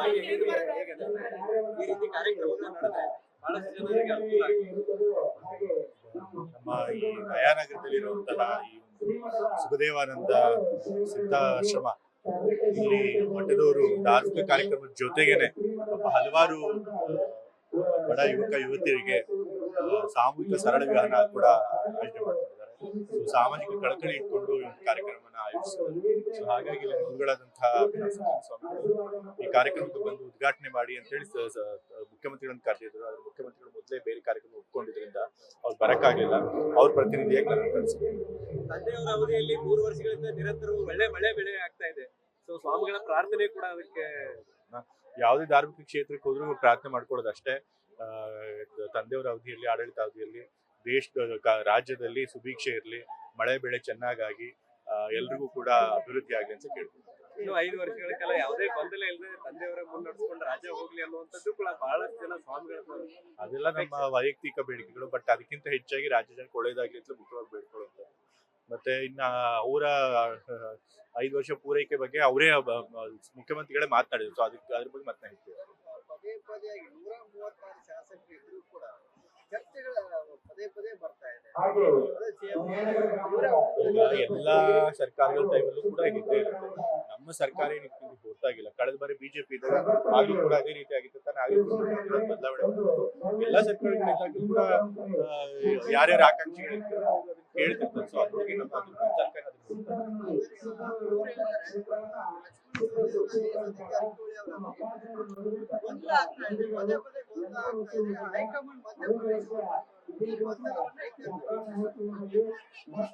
ಹಾಗೆ ಹೇಗೆ ಈ ರೀತಿ ಕಾರ್ಯಕ್ರಮಗಳು ನಡೆದ್ರೆ ಬಹಳಷ್ಟು ಜನರಿಗೆ ಅನುಕೂಲ ಆಗುತ್ತೆ. ನಮ್ಮ ಈ ನಯಾನಗರದಲ್ಲಿರುವಂತಹ ಈ ಸುಖದೇವಾನಂದ ಸಿದ್ಧಾಶ್ರಮ ಇಲ್ಲಿ ಮಠದವರು ಧಾರ್ಮಿಕ ಕಾರ್ಯಕ್ರಮದ ಜೊತೆಗೇನೆ ಹಲವಾರು ಬಡ ಯುವಕ ಯುವತಿಯರಿಗೆ ಸಾಮೂಹಿಕ ಸರಳ ವಿಹಾರ ಕೂಡ ಆಯೋಜನೆ ಮಾಡ್ತಿದ್ದಾರೆ. ಸಾಮಾಜಿಕ ಕಳಕಳಿ ಇಟ್ಕೊಂಡು ಈ ಕಾರ್ಯಕ್ರಮನ ಆಯೋಜಿಸಿದ್ದಾರೆ. ಸೊ ಹಾಗಾಗಿ ಗುರುಗಳಾದಂತಹ ಸ್ವಾಮಿಗಳು ಈ ಕಾರ್ಯಕ್ರಮಕ್ಕೆ ಬಂದು ಉದ್ಘಾಟನೆ ಮಾಡಿ ಅಂತ ಹೇಳಿ ಮುಖ್ಯಮಂತ್ರಿಗಳನ್ನು ಕರೆದಿದ್ರು. ಆದ್ರೆ ಮುಖ್ಯಮಂತ್ರಿಗಳು ಮೊದಲೇ ಬೇರೆ ಕಾರ್ಯಕ್ರಮ ಒಪ್ಕೊಂಡಿದ್ರಿಂದ ಅವ್ರು ಬರಕ್ಕಾಗ್ಲಿಲ್ಲ. ಅವ್ರ ಪ್ರತಿನಿಧಿಯಾಗಿ ನಾನು ಕಳಿಸಿದ್ರು. ತಂದೆಯವರ ಅವಧಿಯಲ್ಲಿ 3 ವರ್ಷಗಳಿಂದ ನಿರಂತರ ಒಳ್ಳೆ ಮಳೆ ಬೆಳೆ ಆಗ್ತಾ ಇದೆ. ಸೊ ಸ್ವಾಮಿಗಳ ಪ್ರಾರ್ಥನೆ ಕೂಡ ಅದಕ್ಕೆ ಯಾವುದೇ ಧಾರ್ಮಿಕ ಕ್ಷೇತ್ರಕ್ಕೆ ಹೋದ್ರೂ ಪ್ರಾರ್ಥನೆ ಮಾಡ್ಕೊಳ್ಳೋದು ಅಷ್ಟೇ. ತಂದೆಯವರ ಅವಧಿಯಲ್ಲಿ, ಆಡಳಿತ ಅವಧಿಯಲ್ಲಿ ದೇಶದ ರಾಜ್ಯದಲ್ಲಿ ಸುಭಿಕ್ಷೆ ಇರಲಿ, ಮಳೆ ಬೆಳೆ ಚೆನ್ನಾಗಾಗಿ ಎಲ್ರಿಗೂ ಕೂಡ ಅಭಿವೃದ್ಧಿ ಆಗಲಿ ಅಂತ ಕೇಳ್ತೀನಿ. ಇನ್ನು 5 ವರ್ಷಗಳ ಕಾಲ ಯಾವುದೇ ಗೊಂದಲ ಇಲ್ಲದೆ ತಂದೆಯವರ ಮುನ್ನಡೆಸ್ಕೊಂಡು ರಾಜ್ಯ ಹೋಗ್ಲಿ ಅನ್ನುವಂಥದ್ದು ಕೂಡ ಬಹಳಷ್ಟು ಜನ ಸ್ವಾಮಿಗಳ ಅದೆಲ್ಲ ನಮ್ಮ ವೈಯಕ್ತಿಕ ಬೇಡಿಕೆಗಳು. ಬಟ್ ಅದಕ್ಕಿಂತ ಹೆಚ್ಚಾಗಿ ರಾಜ್ಯ ಜನಕ್ಕೆ ಒಳ್ಳೇದಾಗ್ಲಿ ಅಂತ ಮುಖ್ಯವಾಗಿ ಬೇಡ್ಕೊಳ್ಳುತ್ತೆ. ಮತ್ತೆ ಇನ್ನ ಅವರ 5 ವರ್ಷ ಪೂರೈಕೆ ಬಗ್ಗೆ ಅವರೇ ಮುಖ್ಯಮಂತ್ರಿಗಳೇ ಮಾತನಾಡಿದ್ರು. ಸೊ ಅದ್ರ ಬಗ್ಗೆ ಮಾತನಾಡ್ತೀವಿ. ಪದೇ ಪದೇ 136 ಶಾಸಕರಿದ್ರು ಕೂಡ ಚರ್ಚೆಗಳ ಪದೇ ಪದೇ ಬರ್ತಾ ಇದೆ. ಎಲ್ಲಾ ಸರ್ಕಾರಗಳ ಟೈಮಲ್ಲೂ ಕೂಡ ಇದ್ದೇ ಇರುತ್ತೆ. ನಮ್ಮ ಸರ್ಕಾರ ಏನಿತ್ತು ಗೊತ್ತಾಗಿಲ್ಲ. ಕಳೆದ ಬಾರಿ ಬಿಜೆಪಿ ಇದ್ದಾಗ ಆಗ್ಲೂ ಕೂಡ ಅದೇ ರೀತಿ ಆಗಿತ್ತು ತಾನೆ. ಆಗ್ಲೂ ಬದಲಾವಣೆ ಎಲ್ಲಾ ಸರ್ಕಾರಗಳಿದ್ದಾಗಲೂ ಕೂಡ ಯಾರ್ಯಾರ ಆಕಾಂಕ್ಷಿಗಳಿರ್ತಾರೆ ಕೇಳ್ತಿರ್ತಾರೆ. ಸೊ ಅದ್ರೊಳಗೆ ನಮ್ಮ ಸರ್ಕಾರ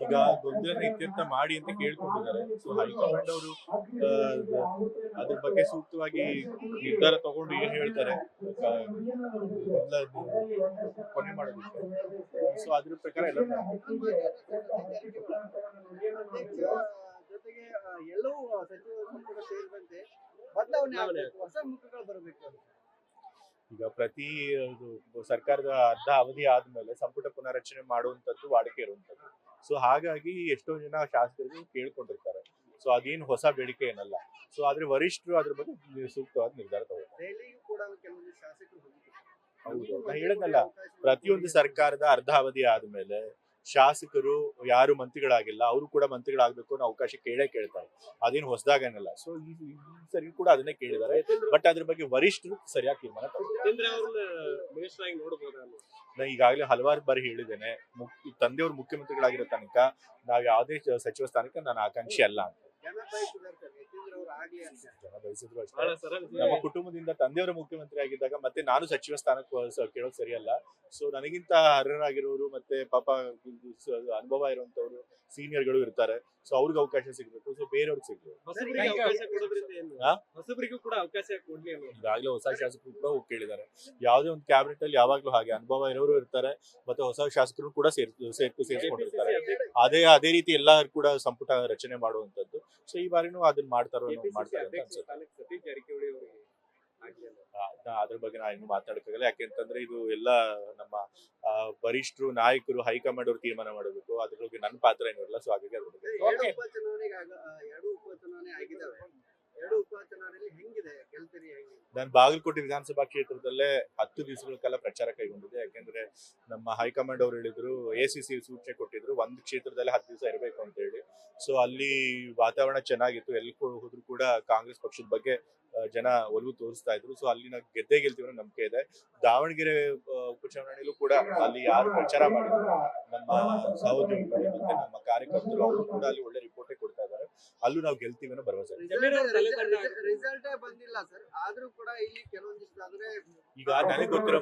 ಈಗ ಗೊಂದಲ ಇತ್ಯರ್ಥ ಮಾಡಿ ಅಂತ ಕೇಳ್ಕೊಂಡಿದ್ದಾರೆ. ಸೊ ಹೈಕಮಾಂಡ್ ಅವರು ಅದ್ರ ಬಗ್ಗೆ ಸೂಕ್ತವಾಗಿ ನಿರ್ಧಾರ ತಗೊಂಡು ಏನ್ ಹೇಳ್ತಾರೆ ಕೊನೆ ಮಾಡೋದಕ್ಕೆ. ಸೊ ಅದ್ರ ಪ್ರಕಾರ ಎಲ್ಲ ಜೊತೆಗೆ ಎಲ್ಲವೂ ಸಚಿವ ಸಂಪುಟ ಸೇರಿದಂತೆ ಬದಲಾವಣೆ ಹೊಸ ಮುಖಗಳು ಬರಬೇಕು. ಈಗ ಪ್ರತಿ ಸರ್ಕಾರದ ಅರ್ಧ ಅವಧಿ ಆದ್ಮೇಲೆ ಸಂಪುಟ ಪುನರಚನೆ ಮಾಡುವಂತದ್ದು ವಾಡಿಕೆ ಇರುವಂತದ್ದು. ಸೊ ಹಾಗಾಗಿ ಎಷ್ಟೋ ಜನ ಶಾಸಕರು ಕೇಳ್ಕೊಂಡಿರ್ತಾರೆ. ಸೊ ಅದೇನು ಹೊಸ ಬೇಡಿಕೆ ಏನಲ್ಲ. ಸೊ ಆದ್ರೆ ವರಿಷ್ಠರು ಅದ್ರ ಬಗ್ಗೆ ಸೂಕ್ತವಾದ ನಿರ್ಧಾರ ತಗೋತಾರೆ. ಹೌದು, ನಾ ಹೇಳದಲ್ಲ, ಪ್ರತಿಯೊಂದು ಸರ್ಕಾರದ ಅರ್ಧ ಅವಧಿ ಆದ್ಮೇಲೆ ಶಾಸಕರು ಯಾರು ಮಂತ್ರಿಗಳಾಗಿಲ್ಲ ಅವರು ಕೂಡ ಮಂತ್ರಿಗಳಾಗ್ಬೇಕು ಅನ್ನೋ ಅವಕಾಶ ಕೇಳ್ತಾರೆ. ಅದೇನು ಹೊಸದಾಗೇನಲ್ಲ. ಸೊ ಈ ಸರಿ ಕೂಡ ಅದನ್ನೇ ಕೇಳಿದ್ದಾರೆ. ಬಟ್ ಅದ್ರ ಬಗ್ಗೆ ವರಿಷ್ಠರು ಸರಿಯಾಗಿ ತೀರ್ಮಾನ ನಾ ಈಗಾಗಲೇ ಹಲವಾರು ಬಾರಿ ಹೇಳಿದ್ದೇನೆ. ತಂದೆಯವರು ಮುಖ್ಯಮಂತ್ರಿಗಳಾಗಿರೋ ತನಕ ನಾವ್ ಯಾವುದೇ ಸಚಿವ ಸ್ಥಾನಕ್ಕೆ ನಾನು ಆಕಾಂಕ್ಷಿ ಅಲ್ಲ ಅಂತ. ಜನ ಬಯಸಿದ್ರು ಅಷ್ಟೇ. ನಮ್ಮ ಕುಟುಂಬದಿಂದ ತಂದೆಯವರ ಮುಖ್ಯಮಂತ್ರಿ ಆಗಿದ್ದಾಗ ಮತ್ತೆ ನಾನು ಸಚಿವ ಸ್ಥಾನಕ್ಕೆ ಕೇಳೋದು ಸರಿಯಲ್ಲ. ಸೊ ನನಗಿಂತ ಅರ್ಹರಾಗಿರೋರು ಮತ್ತೆ ಪಾಪ ಅನುಭವ ಇರುವಂತವ್ರು ಸೀನಿಯರ್ಗಳು ಇರ್ತಾರೆ. ಸೊ ಅವ್ರಿಗೆ ಅವಕಾಶ ಸಿಗ್ಬೇಕು. ಸೊ ಬೇರೆಯವ್ರಿಗೆ ಸಿಗ್ಬೇಕು. ಹೊಸಬರಿಗೂ ಕೂಡ ಅವಕಾಶ ಕೊಡ್ಲಿ. ಈಗಾಗಲೇ ಹೊಸ ಶಾಸಕರು ಕೂಡ ಹೋಗಿ ಕೇಳಿದ್ದಾರೆ. ಯಾವುದೇ ಒಂದು ಕ್ಯಾಬಿನೆಟ್ ಅಲ್ಲಿ ಯಾವಾಗ್ಲೂ ಹಾಗೆ ಅನುಭವ ಇರೋರು ಇರ್ತಾರೆ, ಮತ್ತೆ ಹೊಸ ಶಾಸಕರು ಕೂಡ ಸೇರ್ಸ್ಕೊಂಡಿರ್ತಾರೆ. ಅದೇ ರೀತಿ ಎಲ್ಲರೂ ಕೂಡ ಸಂಪುಟ ರಚನೆ ಮಾಡುವಂತದ್ದು. ಸೊ ಈ ಬಾರಿನೂ ಅದನ್ನ ಮಾಡ್ತಾರೆ ಅಂತ ಅನ್ಸುತ್ತೆ. ಅದ್ರ ಬಗ್ಗೆ ನಾ ಇನ್ನು ಮಾತಾಡಕ್ಕಾಗಲ್ಲ. ಯಾಕೆಂತಂದ್ರೆ ಇದು ಎಲ್ಲ ನಮ್ಮ ವರಿಷ್ಠರು, ನಾಯಕರು, ಹೈಕಮಾಂಡ್ ಅವರು ತೀರ್ಮಾನ ಮಾಡಬೇಕು. ಅದ್ರ ಬಗ್ಗೆ ನನ್ನ ಪಾತ್ರ ಏನಿರಲ್ಲ. ಸೊ ಹಾಗಾಗಿ ಅದ್ರ ಬಗ್ಗೆ ಎರಡು ಉಪಚುನಾವಣೆ ಆಗಿದ್ದಾವೆ. ಎರಡು ಉಪಚುನಾವಣೆಯಲ್ಲಿ ಹೆಂಗಿದೆ ಗೆಲ್ತೀರಿ? ನಾನು ಬಾಗಲಕೋಟೆ ವಿಧಾನಸಭಾ ಕ್ಷೇತ್ರದಲ್ಲೇ 10 ದಿವಸಗಳ ಕಾಲ ಪ್ರಚಾರ ಕೈಗೊಂಡಿದ್ದೆ. ಯಾಕೆಂದ್ರೆ ನಮ್ಮ ಹೈಕಮಾಂಡ್ ಅವರು ಹೇಳಿದ್ರು, ACC ಸೂಚನೆ ಕೊಟ್ಟಿದ್ರು, ಒಂದು ಕ್ಷೇತ್ರದಲ್ಲಿ 10 ದಿವಸ ಇರಬೇಕು ಅಂತ ಹೇಳಿ. ಸೊ ಅಲ್ಲಿ ವಾತಾವರಣ ಚೆನ್ನಾಗಿತ್ತು. ಎಲ್ಲಿ ಹೋದ್ರು ಕೂಡ ಕಾಂಗ್ರೆಸ್ ಪಕ್ಷದ ಬಗ್ಗೆ ಜನ ಒಲವು ತೋರಿಸ್ತಾ ಇದ್ರು. ಸೊ ಅಲ್ಲಿ ನಾವು ಗೆಲ್ತೀವಿ ಅನ್ನೋ ನಂಬಿಕೆ ಇದೆ. ದಾವಣಗೆರೆ ಉಪಚುನಾವಣೆಯಲ್ಲೂ ಕೂಡ ಅಲ್ಲಿ ಯಾರು ಪ್ರಚಾರ ಮಾಡಿದ್ರು ನಮ್ಮ ಸಹೋದ್ಯೋಗಿಗಳು ಮತ್ತೆ ನಮ್ಮ ಕಾರ್ಯಕರ್ತರು, ಅವರು ಕೂಡ ಅಲ್ಲಿ ಒಳ್ಳೆ ರಿಪೋರ್ಟೇ ಕೊಡ್ತಾ ಇದ್ದಾರೆ. ಅಲ್ಲೂ ನಾವು ಗೆಲ್ತೀವಿ ಅನ್ನೋ ಭರವಸೆ. ರಿಸಲ್ಟೇ ಬಂದಿಲ್ಲ ಸರ್, ಆದ್ರೂ ಕೂಡ ಇಲ್ಲಿ ಕೆಲವೊಂದಿಷ್ಟಾದ್ರೆ ಈಗ ನನಗೆ ಗೊತ್ತಿರೋ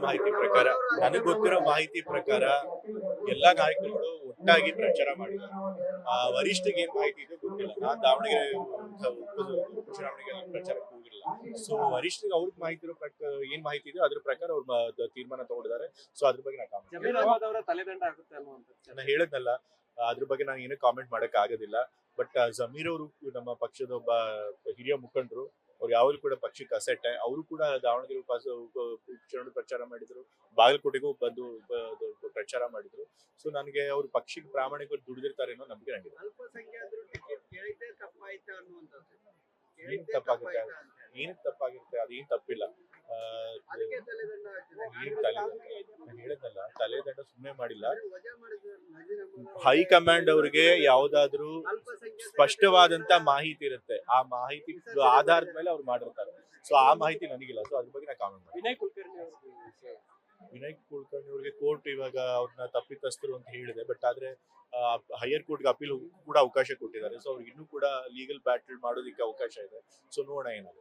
ಮಾಹಿತಿ ಪ್ರಕಾರ ಎಲ್ಲಾ ನಾಯಕರುಗಳು ಒಟ್ಟಾಗಿ ಪ್ರಚಾರ ಮಾಡಿದ್ದಾರೆ. ವರಿಷ್ಠಗೆ ಏನ್ ಮಾಹಿತಿ ಇದೆ ಗೊತ್ತಿಲ್ಲ. ನಾನ್ ದಾವಣಗೆರೆ ಉಪಚುನಾವಣೆಗೆ ಪ್ರಚಾರಕ್ಕೆ ಹೋಗಿಲ್ಲ. ಸೊ ವರಿಷ್ಠರಿಗೆ ಅವ್ರಿಗೆ ಮಾಹಿತಿ ಇರೋ ಏನ್ ಮಾಹಿತಿ ಇದೆ ಅದ್ರ ಪ್ರಕಾರ ಅವ್ರು ತೀರ್ಮಾನ ತಗೊಂಡಿದ್ದಾರೆ. ಸೊ ಅದ್ರ ಬಗ್ಗೆ ನಾನು ಹೇಳದ್ನಲ್ಲ, ಅದ್ರ ಬಗ್ಗೆ ನಾನು ಏನೂ ಕಾಮೆಂಟ್ ಮಾಡಕ್ ಆಗೋದಿಲ್ಲ. ಬಟ್ ಜಮೀರ್ ಅವರು ನಮ್ಮ ಪಕ್ಷದ ಒಬ್ಬ ಹಿರಿಯ ಮುಖಂಡರು. ಅವ್ರು ಯಾವಾಗಲೂ ಕೂಡ ಪಕ್ಷಕ್ಕೆ ಅಸೆಟ್. ಅವರು ಕೂಡ ದಾವಣಗೆರೆ ಉಪಚುನಾವಣೆ ಪ್ರಚಾರ ಮಾಡಿದ್ರು, ಬಾಗಲಕೋಟೆಗೂ ಬಂದು ಪ್ರಚಾರ ಮಾಡಿದ್ರು. ಸೊ ನನಗೆ ಅವ್ರ ಪಕ್ಷಕ್ಕೆ ಪ್ರಾಮಾಣಿಕರು ದುಡಿದಿರ್ತಾರೆ ಅನ್ನೋ ನಂಬಿಕೆ ನನಗಿದೆ. ಅಲ್ಪಸಂಖ್ಯಾತರು ಟಿಕೆಟ್ ಕೇಳಿದ್ದೇ ತಪ್ಪಾಯ್ತಾ ಅನ್ನುವಂಥದ್ದು. ತಪ್ಪಾಗುತ್ತೆ. ಏನಕ್ಕೆ ತಪ್ಪಾಗಿರುತ್ತೆ, ಅದೇನು ತಪ್ಪಿಲ್ಲ. ಅದಕ್ಕೆ ತಲೆದಂಡ ಹಾಕಿದೆ. ಏನ್ ನಾನು ಹೇಳಿದ್ನಲ್ಲ, ತಲೆದಂಡ ಸುಮ್ಮನೆ ಮಾಡಿಲ್ಲ. ವಜಾ ಮಾಡಿದ್ರು ನಜೀರ್ ಅಹ್ಮದ್ ಅವರು. ಹೈಕಮಾಂಡ್ ಅವ್ರಿಗೆ ಯಾವ್ದಾದ್ರು ಅಲ್ಪಸಂಖ್ಯಾತರ ಸ್ಪಷ್ಟವಾದಂತ ಮಾಹಿತಿ ಇರುತ್ತೆ, ಆ ಮಾಹಿತಿ ಆಧಾರದ ಮೇಲೆ ಅವ್ರು ಮಾಡಿರ್ತಾರೆ. ಸೊ ಆ ಮಾಹಿತಿ ನನಗಿಲ್ಲ, ಸೊ ಅದ್ರ ಬಗ್ಗೆ ನಾ ಕಾಮೆಂಟ್ ಮಾಡಿ. ವಿನಯ್ ಕುಲಕರ್ಣಿ ಅವರು ವಿನಯ್ ಕುಲಕರ್ಣಿ ಅವ್ರಿಗೆ ಕೋರ್ಟ್ ಇವಾಗ ಅವ್ರನ್ನ ತಪ್ಪಿತಸ್ಥರು ಅಂತ ಹೇಳಿದೆ, ಬಟ್ ಆದ್ರೆ ಹೈಯರ್ ಕೋರ್ಟ್ಗೆ ಅಪೀಲ್ ಕೂಡ ಅವಕಾಶ ಕೊಟ್ಟಿದ್ದಾರೆ. ಸೊ ಅವ್ರಿಗೆ ಇನ್ನೂ ಕೂಡ ಲೀಗಲ್ ಬ್ಯಾಟಲ್ ಮಾಡೋದಕ್ಕೆ ಅವಕಾಶ ಇದೆ. ಸೊ ನೋಡೋಣ ಏನಾಗುತ್ತೆ.